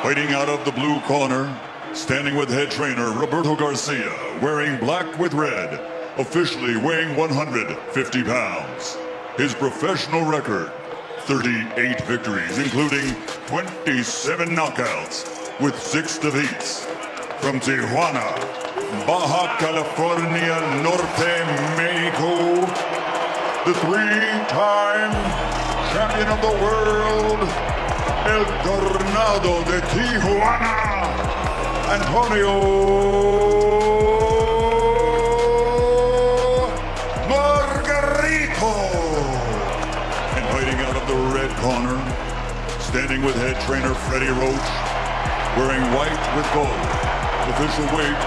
Fighting out of the blue corner, standing with head trainer Roberto Garcia, wearing black with red, officially weighing 150 pounds. His professional record, 38 victories, including 27 knockouts, with 6 defeats. From Tijuana, Baja California Norte, Mexico, the 3-time champion of the world, El Tornado de Tijuana, Antonio Margarito. And fighting out of the red corner, standing with head trainer Freddie Roach, wearing white with gold, official weight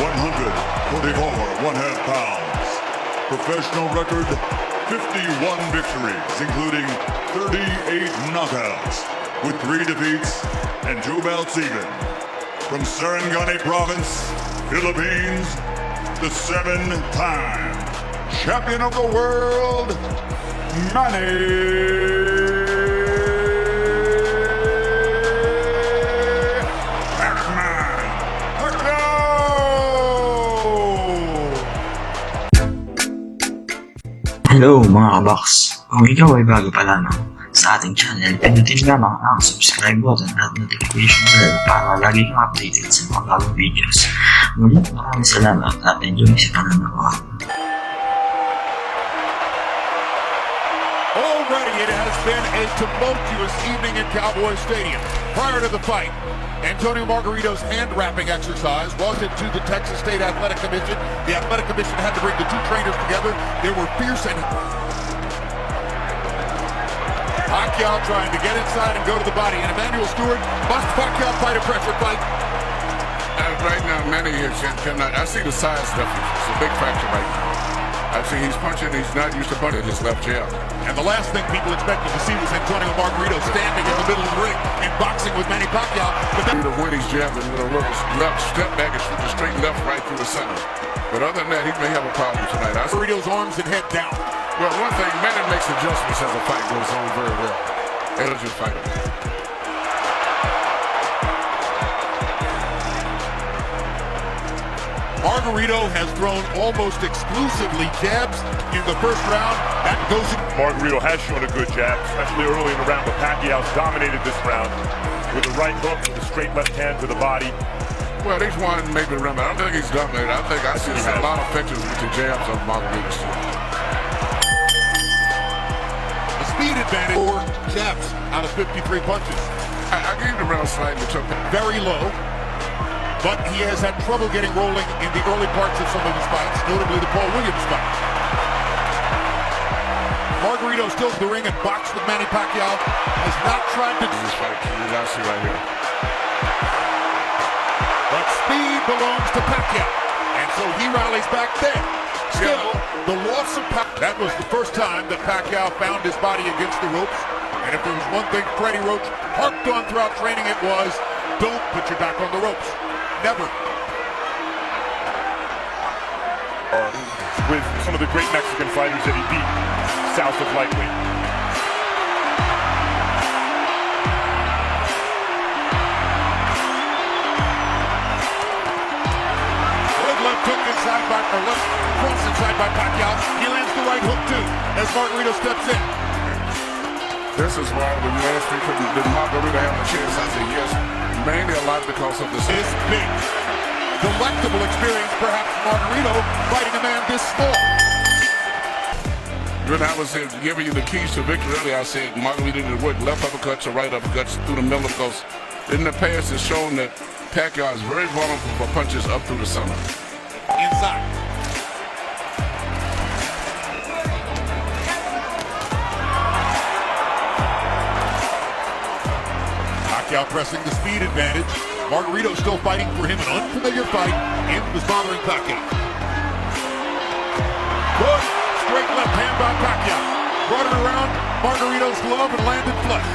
144 1/2 pounds. Professional record 51 victories, including 38 knockouts, with 3 defeats and 2 bouts even. From Sarangani Province, Philippines, the 7-time champion of the world, Manny Hello mga kabox! Kung ikaw ay bago pa lamang sa ating channel, pindutin lamang ang subscribe button at notification bell para lagi kang updated sa mga bagong videos. Ngunit maraming salamat at enjoy sa pananood. Already it has been a tumultuous evening in Cowboy Stadium. Prior to the fight, Antonio Margarito's hand-wrapping exercise was into the Texas State Athletic Commission. The Athletic Commission had to bring the 2 trainers together. There were fierce and Pacquiao trying to get inside and go to the body. And Emmanuel Stewart must Pacquiao fight a pressure fight. Right now, Manny is cannot. I see the size difference. It's a big factor right now. I see he's punching. He's not used to punching his left jab. And the last thing people expected to see was Antonio Margarito standing in the middle of the ring and boxing with Manny Pacquiao. But then when he's jabbing with a little left step back and shoot the straight left right through the center. But other than that, he may have a problem tonight. Margarito's arms and head down. Well, one thing, Manny makes adjustments as the fight goes on very well. Intelligent fighter. Margarito has thrown almost exclusively jabs in the first round. That goes. Margarito has shown a good jab, especially early in the round, but Pacquiao's dominated this round with a right hook, with a straight left hand to the body. Well, he's won maybe the round, but I don't think he's dominated. I think I see a lot of pictures with the jabs of Margarito. The speed advantage. 4 jabs out of 53 punches. I gave the round slightly took very low. But he has had trouble getting rolling in the early parts of some of his fights, notably the Paul Williams fight. Margarito still in the ring and boxed with Manny Pacquiao. Has not tried to... This fight, you see right here. But speed belongs to Pacquiao. And so he rallies back there. Still, the loss of Pacquiao... That was the first time that Pacquiao found his body against the ropes. And if there was one thing Freddie Roach harped on throughout training, it was, don't put your back on the ropes. Never. With some of the great Mexican fighters that he beat south of lightweight. Good left hook inside by, or left cross inside by Pacquiao. He lands the right hook too as Margarito steps in. This is why when you asked me, did Margarito have a chance? I said yes. Mainly a lot because of this. This big, delectable experience, perhaps Margarito fighting a man this small. When I was giving you the keys to victory earlier, I said Margarito did work left uppercuts or right uppercuts through the middle because in the past it's shown that Pacquiao is very vulnerable for punches up through the center. Inside. Pacquiao pressing the speed advantage. Margarito still fighting for him, an unfamiliar fight, and was bothering Pacquiao. Good straight left hand by Pacquiao. Brought it around Margarito's glove and landed flush.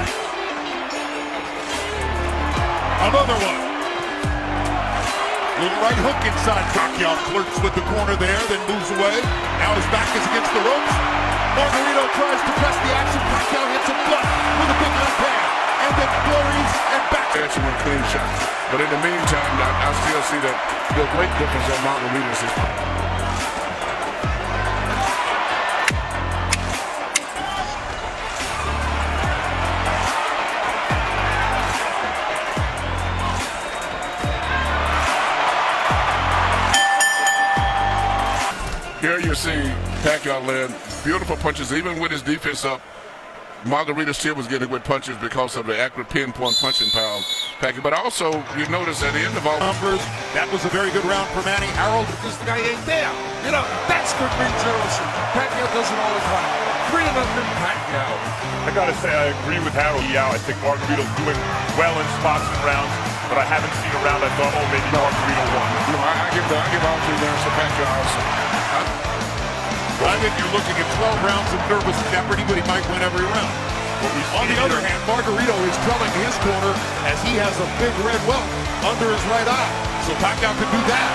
Another one. Little right hook inside. Pacquiao flirts with the corner there, then moves away. Now his back is against the ropes. Margarito tries to press the action. Pacquiao hits him flush with a big left hand. And then flurries and back. Excellent clean shots. But in the meantime, I still see that the great difference that Margarito's is. Here you see Pacquiao land beautiful punches, even with his defense up. Margarito still was getting good punches because of the accurate pinpoint punching power. Pacquiao, but also you notice at the end of all numbers, that was a very good round for Manny. Harold, this guy ain't there. You know, that's good ring jealousy. Pacquiao does it all the time. 3-0 Pacquiao. I gotta say, I agree with Harold. Yeah, I think Margarito's doing well in spots and rounds, but I haven't seen a round I thought, oh, maybe Margarito won. No, I give all 3 rounds to Pacquiao also. I think you're looking at 12 rounds of nervous jeopardy, but he might win every round. On the other hand, Margarito is telling his corner as he has a big red welt under his right eye. So Pacquiao could do that.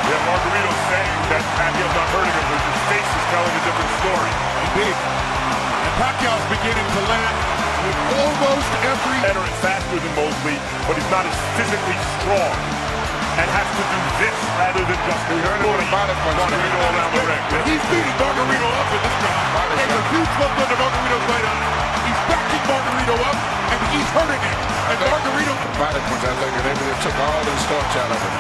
Yeah, Margarito's saying that Pacquiao's not hurting him, but his face is telling a different story. Indeed. And Pacquiao's beginning to land with almost every... Better and faster than Mosley, but he's not as physically strong and has to do this rather than just Margarito around the ring. He's beating Margarito up in this round. There's a huge look under Margarito's right eye. He's backing Margarito up, and he's hurting him. And Margarito... Body punch that leg, and they took all the starch out of him.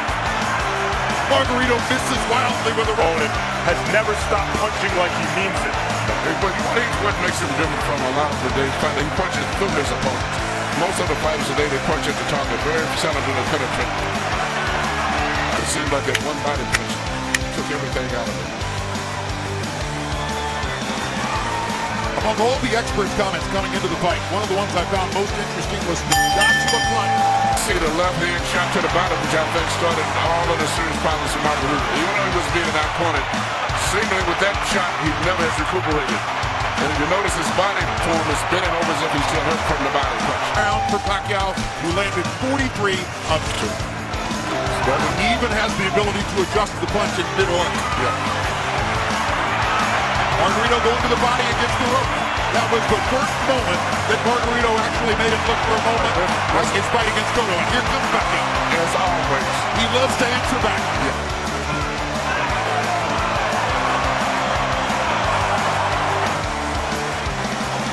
Margarito misses wildly with a opponent, has never stopped punching like he means it. But what makes him different from a lot of the days fighting, he punches through his opponents. Most of the fighters today, they punch at the target. Very seldom do they penetrate. It seemed like that one body punch took everything out of it. Among all the experts' comments coming into the fight, one of the ones I found most interesting was the shots to the front. See the left hand shot to the bottom, which I think started all of the serious problems for Margarito. Even though he was being outpointed, seemingly with that shot, he never has recuperated. And if you notice, his body form is bending over as if he's still hurt from the body punch. Round for Pacquiao, who landed 43 of 2. He even has the ability to adjust the punch in mid-order. Yeah. Margarito going to the body against the rope. That was the first moment that Margarito actually made it look for a moment like his fight against Cotto. And here comes Pacquiao. As always. He loves to answer back. Yeah.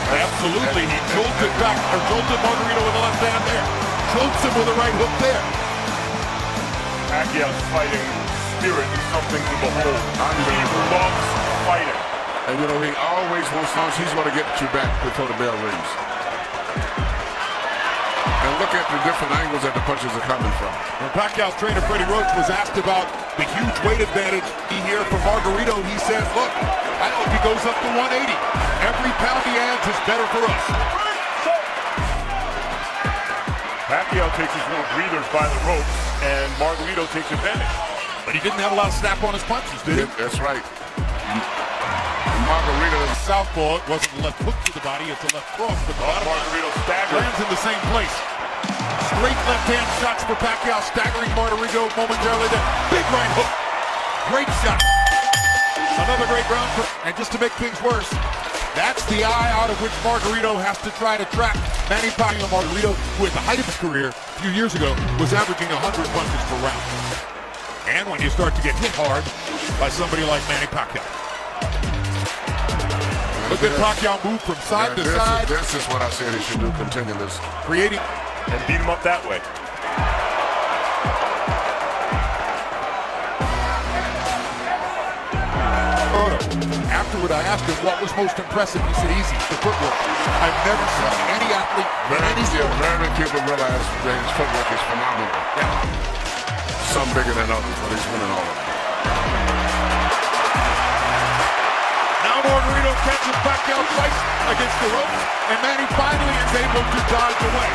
Absolutely, he jolted back, or jolted Margarito with the left hand there. Jolts him with a right hook there. Pacquiao's fighting spirit is something to behold. He loves fighting. And you know, he always wants to, he's going to get you back before the bell rings. And look at the different angles that the punches are coming from. When Pacquiao's trainer, Freddie Roach, was asked about the huge weight advantage he here for Margarito, he says, look, I hope he goes up to 180. Every pound he adds is better for us. Pacquiao takes his little breathers by the ropes, and Margarito takes advantage. But he didn't have a lot of snap on his punches, did he? Yeah, that's right. Margarito is southpaw. It wasn't a left hook to the body, it's a left cross. But Margarito staggers. Lands in the same place. Straight left-hand shots for Pacquiao, staggering Margarito momentarily there. Big right hook. Great shot. Another great round for, and just to make things worse, that's the eye out of which Margarito has to try to track Manny Pacquiao. Margarito, who at the height of his career a few years ago was averaging 100 punches per round. And when you start to get hit hard by somebody like Manny Pacquiao. Look at Pacquiao move from side to side. This is what I said he should do continuously. Creating and beat him up that way. Afterward, I asked him what was most impressive. He said, easy, the footwork. I've never seen any athlete in any sport. Very people realize that his footwork is phenomenal. Yeah. Some bigger than others, but he's winning all of them. Now Margarito catches Pacquiao twice against the ropes, and Manny finally is able to dodge away.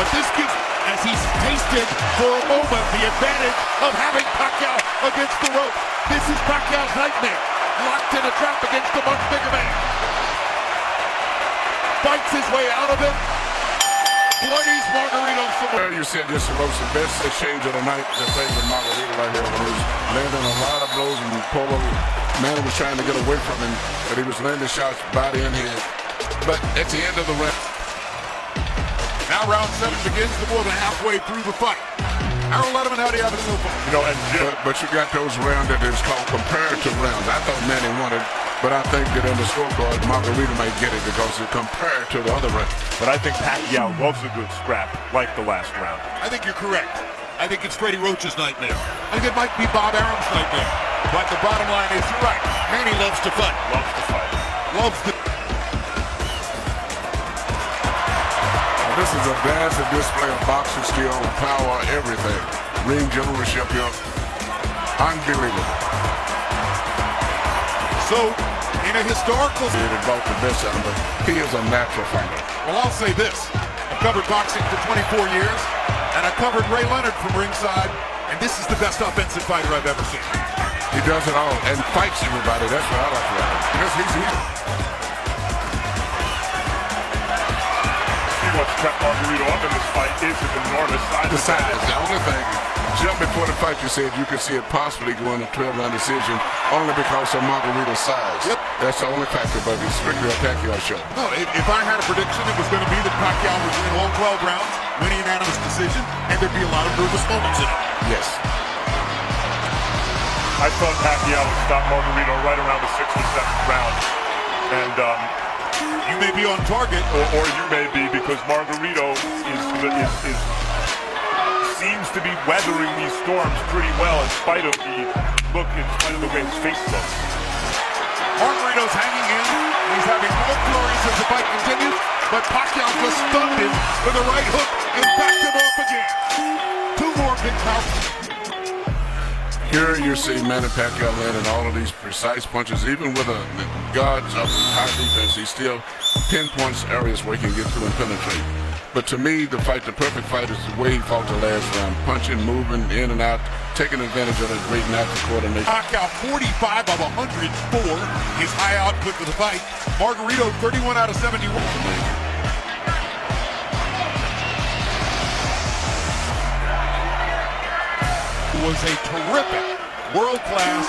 But this gives, as he's tasted for a moment, the advantage of having Pacquiao against the ropes. This is Pacquiao's nightmare. Locked in a trap against a much bigger man. Fights his way out of it. Bloodies Margarito some more. You said this was the best exchange of the night. The thing with Margarito right here, when he was landing a lot of blows, and Polo Manny was trying to get away from him, but he was landing shots body and head. But at the end of the round, Now round 7 begins, more than halfway through the fight. Harold Letterman, how do you have it so far? You know, and Jim, but you got those rounds that is called comparative rounds. I thought Manny won it, but I think that in the scorecard, Margarito might get it because it compared to the other round. but I think Pacquiao loves a good scrap, like the last round. I think you're correct. I think it's Freddie Roach's nightmare. I think it might be Bob Arum's nightmare. But the bottom line is, you're right. Manny loves to fight. Loves to fight. Loves to... This is a massive display of boxing skill, power, everything. Ring generalship here. Unbelievable. So, in a historical... He involved the best of him, but he is a natural fighter. Well, I'll say this. I've covered boxing for 24 years, and I covered Ray Leonard from ringside, and this is the best offensive fighter I've ever seen. He does it all and fights everybody. That's what I like about him. Because he's What's kept Margarito up in this fight is his enormous size. the size. The only thing, just before the fight you said you could see it possibly going to 12-round decision only because of Margarito's size. Yep. That's the only factor, but it's strictly a Pacquiao show. No, if I had a prediction, it was going to be that Pacquiao would win all 12 rounds, win a unanimous decision, and there'd be a lot of nervous moments in it. Yes. I thought Pacquiao would stop Margarito right around the 6th or 7th round. And You may be on target. or you may be, because Margarito seems to be weathering these storms pretty well in spite of the way his face looks. Margarito's hanging in. He's having more flurries as the fight continues, but Pacquiao just stunned him with a right hook and backed him off again. 2 more big pounds. Here you see Manny Pacquiao landing all of these precise punches, even with a guards of high defense, he still pinpoints areas where he can get through and penetrate. But to me, the perfect fight is the way he fought the last round, punching, moving in and out, taking advantage of his great natural coordination. Pacquiao 45 of 104, his high output for the fight. Margarito 31 out of 71. Was a terrific, world-class,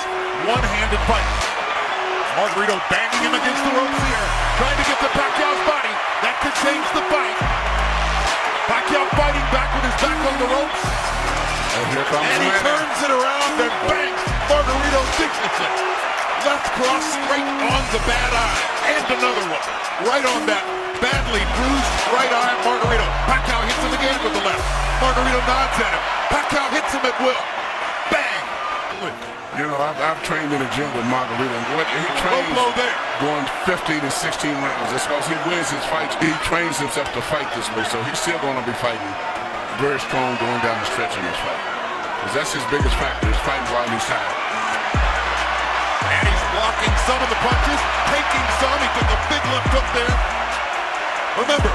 one-handed fight. Margarito banging him against the ropes here, trying to get to Pacquiao's body. That could change the fight. Pacquiao fighting back with his back on the ropes. And here comes And he Manny. turns it around and bang! Margarito dishes it. Left cross straight on the bad eye. And another one. Right on that badly bruised right eye of Margarito. Pacquiao hits him again with the left. Margarito nods at him. Pacquiao hits him at will. Bang! You know, I've trained in the gym with Margarito, and what he Low trains blow there. going 15 and 16 rounds. That's because he wins his fights. He trains himself to fight this way, so he's still going to be fighting very strong going down the stretch in this fight. Because that's his biggest factor, is fighting while he's tired. And he's blocking some of the punches, taking some. He took a big left hook there. Remember,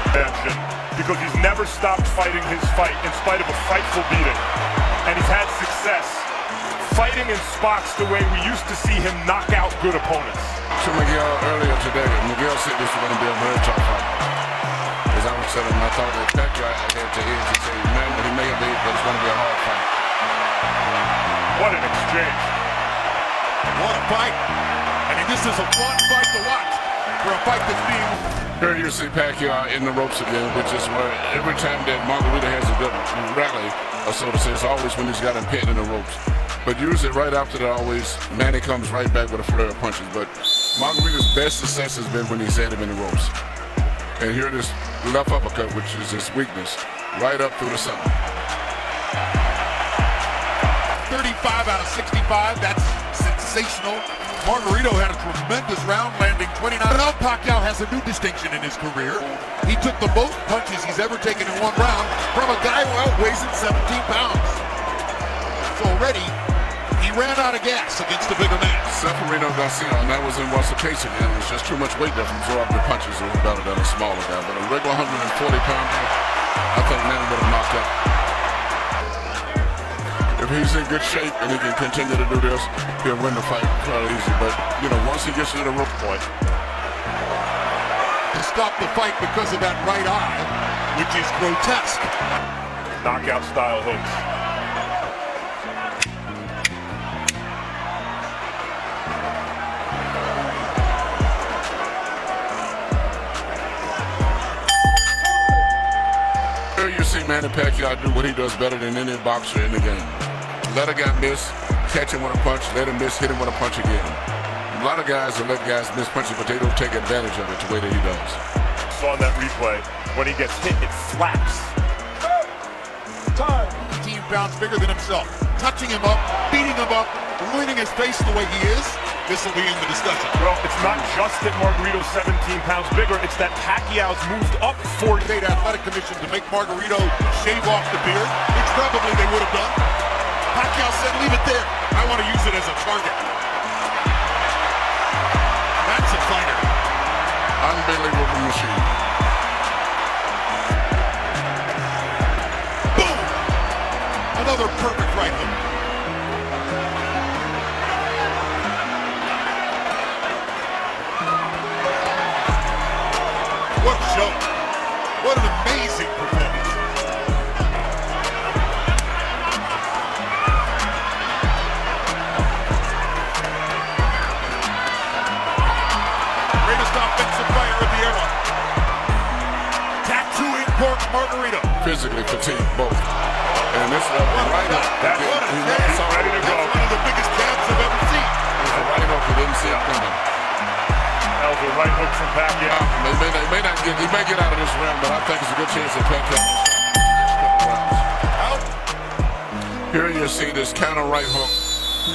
because he's never stopped fighting his fight in spite of a frightful beating. And he's had success fighting in spots the way we used to see him knock out good opponents. To Miguel earlier today, Miguel said this was going to be a very tough fight. As I was telling him, I thought that Pacquiao had to edge and say, man, he may have been, but it's going to be a hard fight. What an exchange. what a fight. I mean, this is a fun fight to watch for a fight that's being... Here you see Pacquiao in the ropes again, which is where every time that Margarito has a good rally, or so to say, it's always when he's got him pinned in the ropes. But usually right after that, always, Manny comes right back with a flurry of punches. But Margarito's best success has been when he's had him in the ropes. And here this left uppercut, which is his weakness, right up through the center. 35 out of 65, that's sensational. Margarito had a tremendous round, landing 29. Now Pacquiao has a new distinction in his career. He took the most punches he's ever taken in one round from a guy who outweighs him 17 pounds. So already, he ran out of gas against the bigger man. Severino Garcia, and that was the case again. It was just too much weight there to absorb the punches. It was better than a smaller guy. But a regular 140-pounder, I think Manny would have knocked out. If he's in good shape and he can continue to do this, he'll win the fight fairly easy. But, you know, once he gets to the rope point. To stop the fight because of that right eye, which is grotesque. Knockout style hooks. seen Manny Pacquiao do what he does better than any boxer in the game. Let a guy miss, catch him with a punch, let him miss, hit him with a punch again. A lot of guys will let guys miss punches, but they don't take advantage of it the way that he does. Saw in that replay, when he gets hit, it flaps. Time. 15 pounds bigger than himself. Touching him up, beating him up, ruining his face the way he is. This will be in the discussion. Well, it's not just that Margarito's 17 pounds bigger, it's that Pacquiao's moved up 48 athletic commission to make Margarito shave off the beard, which probably they would have done. Pacquiao said, leave it there. I want to use it as a target. That's a fighter. Unbelievable machine. Boom! Another perfect right hook. What a show. What an amazing performance. Greatest offensive player of the era. Tattooing pork Margarito. Physically fatigued, both. And this is right up. That's What a he's jab. ready to go. That's one of the biggest jabs I've ever seen. It's a right up. He didn't see it coming. That was a right hook from Pacquiao. He may get out of this round, but I think it's a good chance that Pacquiao Out. Here you see this counter right hook,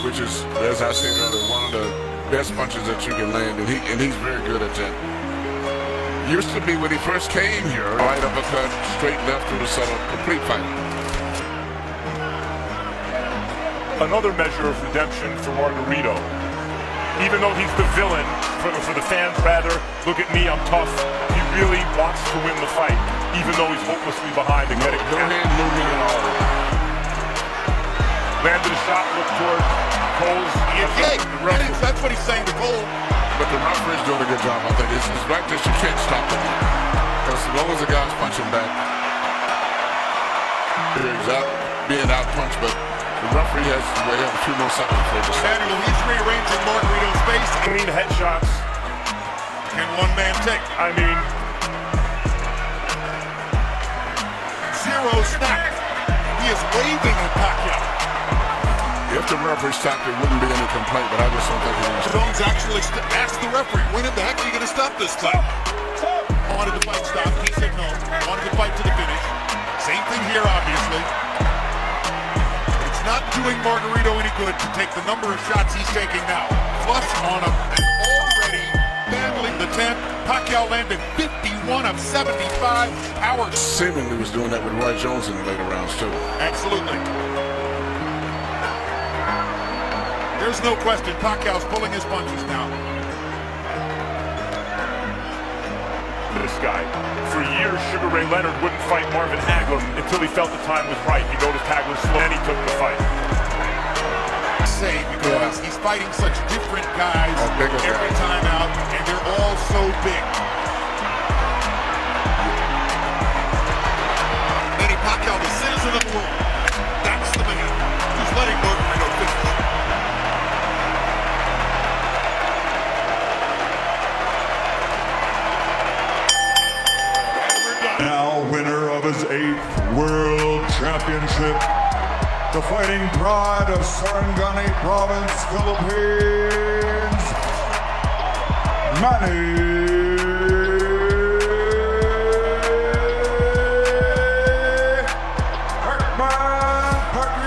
which is, as I said earlier, one of the best punches that you can land, and he's very good at that. Used to be when he first came here, right uppercut, straight left through the center, complete fight. Another measure of redemption for Margarito. Even though he's the villain, for the fans rather, look at me, I'm tough. He really wants to win the fight, even though he's hopelessly behind and getting No hand movement at all. landed a shot, looked toward Cole's. That's what he's saying to Cole. But the referee's doing a good job. I think it's right that you can't stop him. Because as long as the guy's punching back, he's out being out punched, but the referee has to have a few more seconds for this. Manuel, he's rearranging Margarito's face. I mean, headshots. Can one man take? I mean, Zero snap. He is waving at Pacquiao. If the referee stopped, there wouldn't be any complaint, but I just don't think he's going to stop. Jones actually asked the referee, when in the heck are you going to stop this time? Wanted the fight stopped. He said no. Wanted the fight to the finish. Same thing here, obviously. It's not doing Margarito any good to take the number of shots he's taking now. Plus on an already battling the 10th. Pacquiao landed 51 of 75 power. Seemingly was doing that with Roy Jones in the later rounds, too. Absolutely. There's no question Pacquiao's pulling his punches now. this guy. For years, Sugar Ray Leonard wouldn't fight Marvin Hagler until he felt the time was right. He noticed Hagler slow, and he took the fight. Say because he's fighting such different guys every time out, and they're all so big. Manny Pacquiao, the citizen of the world. That's the man who's letting Margarito finish. Now winner of his 8th World Championship, the fighting pride of Sarangani Province, Philippines, Manny Pacquiao.